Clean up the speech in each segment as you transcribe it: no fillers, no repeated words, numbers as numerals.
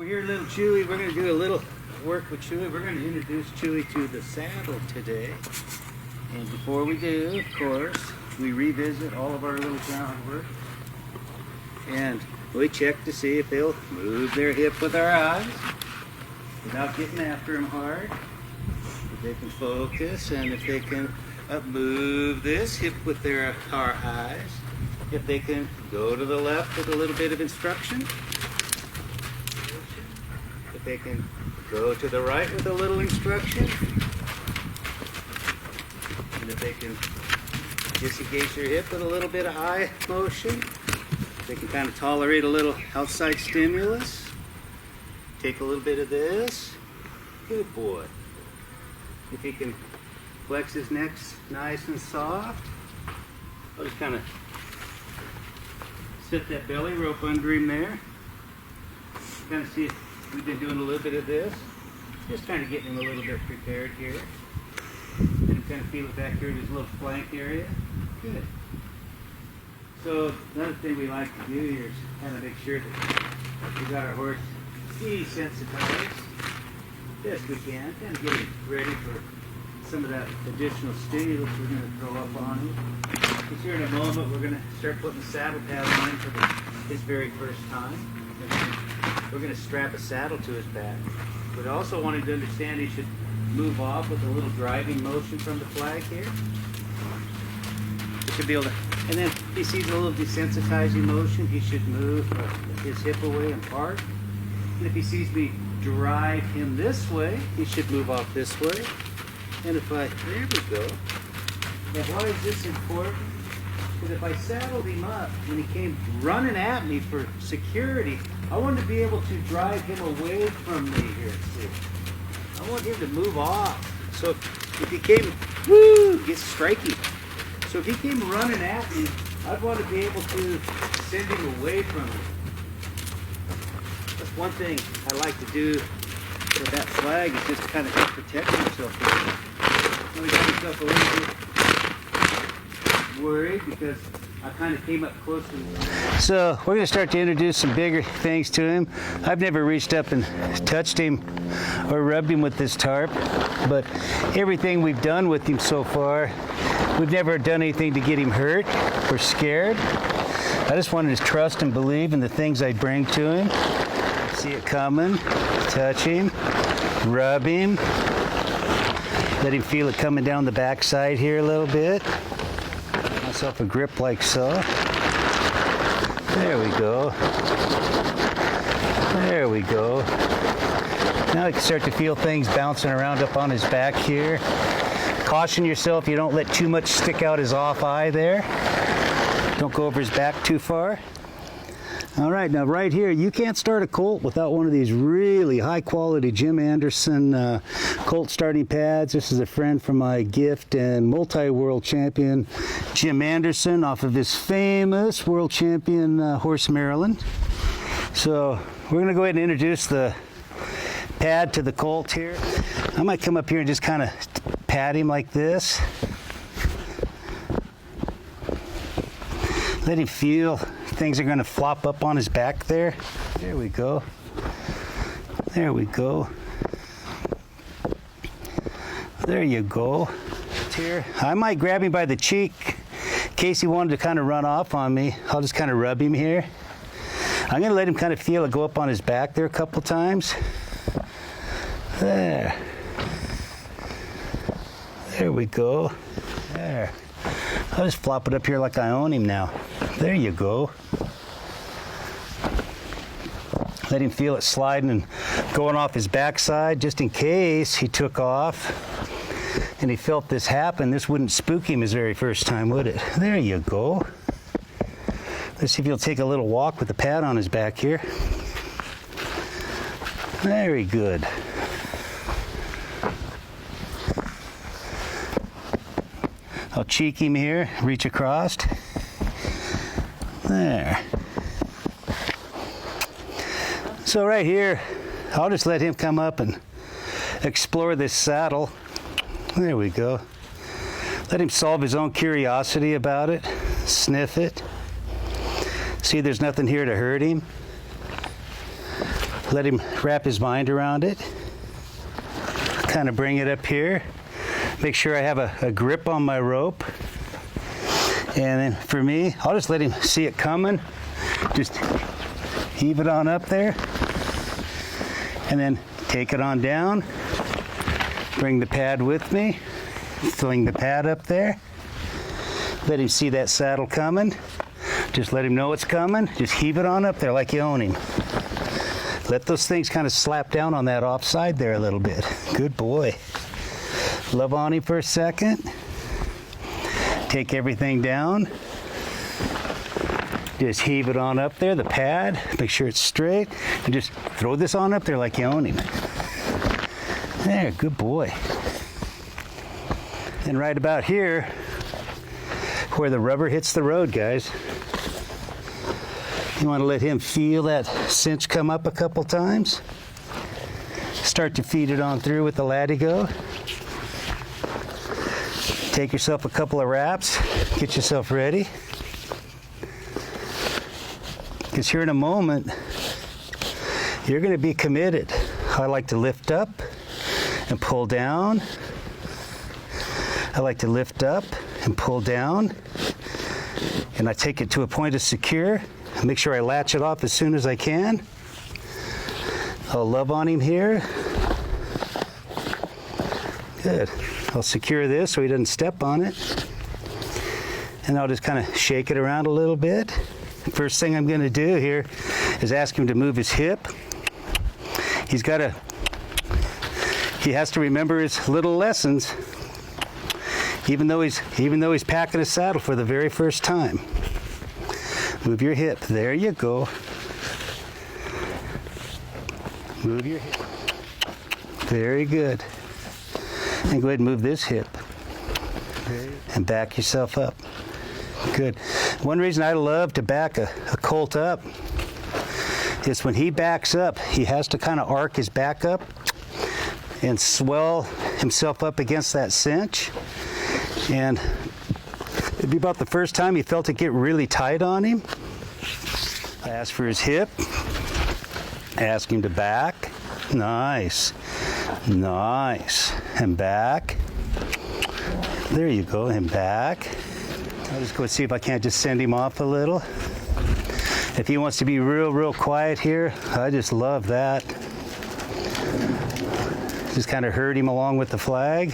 here, little Chewy. We're going to do a little work with Chewy. We're going to introduce Chewy to the saddle today. And before we do, of course, we revisit all of our little groundwork. And we check to see if they'll move their hip with our eyes without getting after them hard. If they can focus and if they can move this hip with our eyes. If they can go to the left with a little bit of instruction. If they can go to the right with a little instruction. And if they can disengage their hip with a little bit of eye motion. They can kind of tolerate a little outside stimulus. Take a little bit of this. Good boy. If he can flex his neck nice and soft. I'll just kind of set that belly rope under him there. Kind of see if we've been doing a little bit of this. Just kind of getting him a little bit prepared here. And kind of feel it back here in his little flank area. Good. So another thing we like to do here is kind of make sure that we got our horse desensitized best we can. Kind of get him ready for some of that additional stimulus we're going to throw up on him. Because here in a moment we're going to start putting the saddle pad on him for his very first time. We're going to strap a saddle to his back. But I also wanted to understand he should move off with a little driving motion from the flag here. He should be able to, and then if he sees a little desensitizing motion, he should move his hip away and park. And if he sees me drive him this way, he should move off this way. And if there we go. Now why is this important? Because if I saddled him up when he came running at me for security, I wanted to be able to drive him away from me here. See? I want him to move off. So if he came, gets striky. So if he came running at me, I'd want to be able to send him away from me. That's one thing I like to do with that flag is just kind of help protect myself here. I got myself a little bit worried because I kind of came up close to him. So we're going to start to introduce some bigger things to him. I've never reached up and touched him or rubbed him with this tarp, but everything we've done with him so far, we've never done anything to get him hurt or scared. I just wanted to trust and believe in the things I bring to him. See it coming, touch him, rub him, let him feel it coming down the backside here a little bit. Give myself a grip like so. There we go. There we go. Now I can start to feel things bouncing around up on his back here. Caution yourself, you don't let too much stick out his off eye there. Don't go over his back too far. All right, now right here, you can't start a colt without one of these really high quality Jim Anderson colt starting pads. This is a friend from my gift and multi-world champion Jim Anderson off of his famous world champion horse Maryland. So we're gonna go ahead and introduce the pad to the colt here. I might come up here and just kind of pat him like this. Let him feel things are going to flop up on his back there. There we go. There we go. There you go. Here, I might grab him by the cheek in case he wanted to kind of run off on me. I'll just kind of rub him here. I'm going to let him kind of feel it go up on his back there a couple times. There. There we go. There. I'll just flop it up here like I own him now. There you go. Let him feel it sliding and going off his backside just in case he took off and he felt this happen. This wouldn't spook him his very first time, would it? There you go. Let's see if he'll take a little walk with the pad on his back here. Very good. I'll cheek him here, reach across. There. So right here, I'll just let him come up and explore this saddle. There we go. Let him solve his own curiosity about it. Sniff it. See, there's nothing here to hurt him. Let him wrap his mind around it. Kind of bring it up here. Make sure I have a grip on my rope. And then for me, I'll just let him see it coming. Just heave it on up there. And then take it on down. Bring the pad with me. Fling the pad up there. Let him see that saddle coming. Just let him know it's coming. Just heave it on up there like you own him. Let those things kind of slap down on that offside there a little bit. Good boy. Love on him for a second. Take everything down. Just heave it on up there, the pad. Make sure it's straight. And just throw this on up there like you own him. There, good boy. And right about here, where the rubber hits the road, guys, you want to let him feel that cinch come up a couple times. Start to feed it on through with the latigo. Take yourself a couple of wraps. Get yourself ready. Because here in a moment, you're going to be committed. I like to lift up and pull down. I like to lift up and pull down. And I take it to a point of secure. Make sure I latch it off as soon as I can. I'll love on him here. Good. I'll secure this so he doesn't step on it. And I'll just kind of shake it around a little bit. First thing I'm going to do here is ask him to move his hip. He has to remember his little lessons, even though he's packing a saddle for the very first time. Move your hip. There you go. Move your hip. Very good. And go ahead and move this hip. And back yourself up. Good. One reason I love to back a colt up is when he backs up, he has to kind of arc his back up and swell himself up against that cinch. And it'd be about the first time he felt it get really tight on him. I ask for his hip. Ask him to back. Nice. Nice. And back. There you go. And back. I'll just go see if I can't just send him off a little. If he wants to be real quiet here, I just love that. Just kind of herd him along with the flag.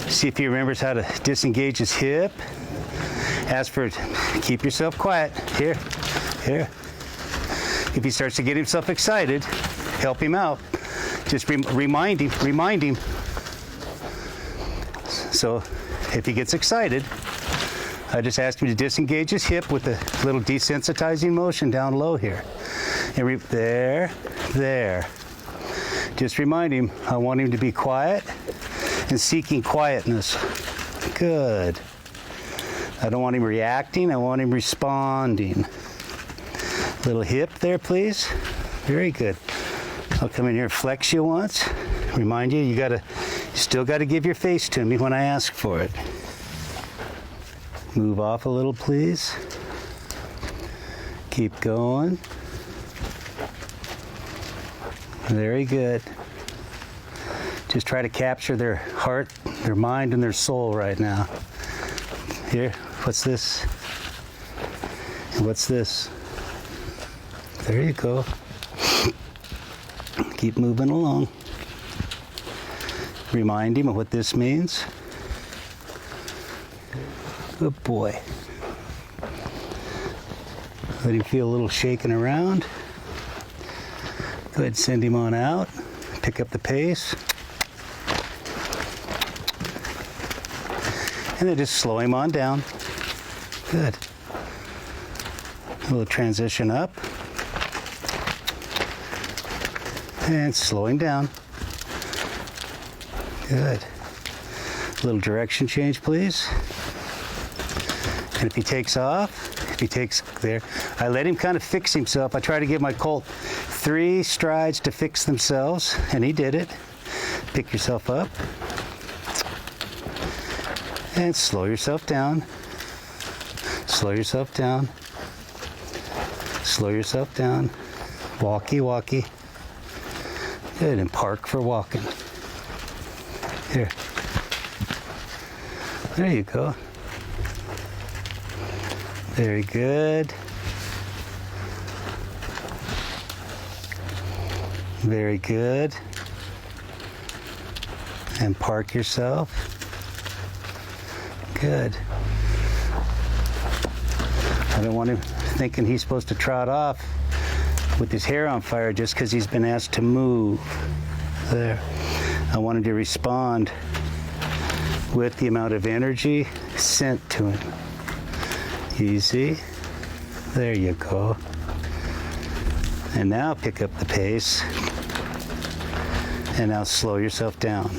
See if he remembers how to disengage his hip. Ask for, keep yourself quiet. Here. If he starts to get himself excited, help him out. Just remind him. So if he gets excited, I just ask him to disengage his hip with a little desensitizing motion down low here. And there. Just remind him, I want him to be quiet and seeking quietness. Good. I don't want him reacting, I want him responding. Little hip there, please. Very good. I'll come in here and flex you once. Remind you, you still gotta give your face to me when I ask for it. Move off a little, please. Keep going. Very good. Just try to capture their heart, their mind, and their soul right now. Here, what's this? And what's this? There you go. Keep moving along. Remind him of what this means. Good boy. Let him feel a little shaking around. Go ahead, send him on out. Pick up the pace. And then just slow him on down. Good. A little transition up. And slow him down. Good. A little direction change, please. And if he takes off, there, I let him kind of fix himself. I try to give my colt 3 strides to fix themselves, and he did it. Pick yourself up. And slow yourself down. Slow yourself down. Slow yourself down. Walkie, walkie. Good, and park for walking. Here. There you go. Very good. Very good. And park yourself. Good. I don't want him thinking he's supposed to trot off with his hair on fire just because he's been asked to move. There. I want him to respond with the amount of energy sent to him. Easy. There you go. And now pick up the pace. And now slow yourself down.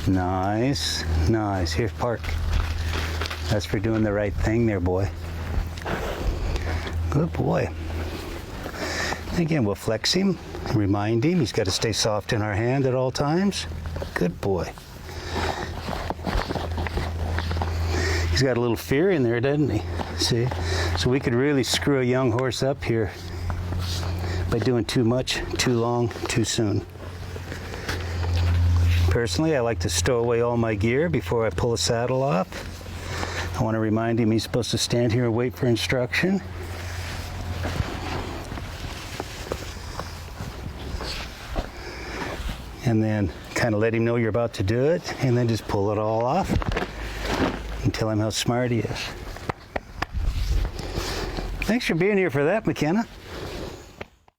Nice, nice. Here, park. That's for doing the right thing there, boy. Good boy. Again, we'll flex him, remind him he's got to stay soft in our hand at all times. Good boy. He's got a little fear in there, doesn't he? See? So we could really screw a young horse up here by doing too much, too long, too soon. Personally, I like to stow away all my gear before I pull a saddle off. I want to remind him he's supposed to stand here and wait for instruction. And then kind of let him know you're about to do it, and then just pull it all off and tell him how smart he is. Thanks for being here for that, McKenna.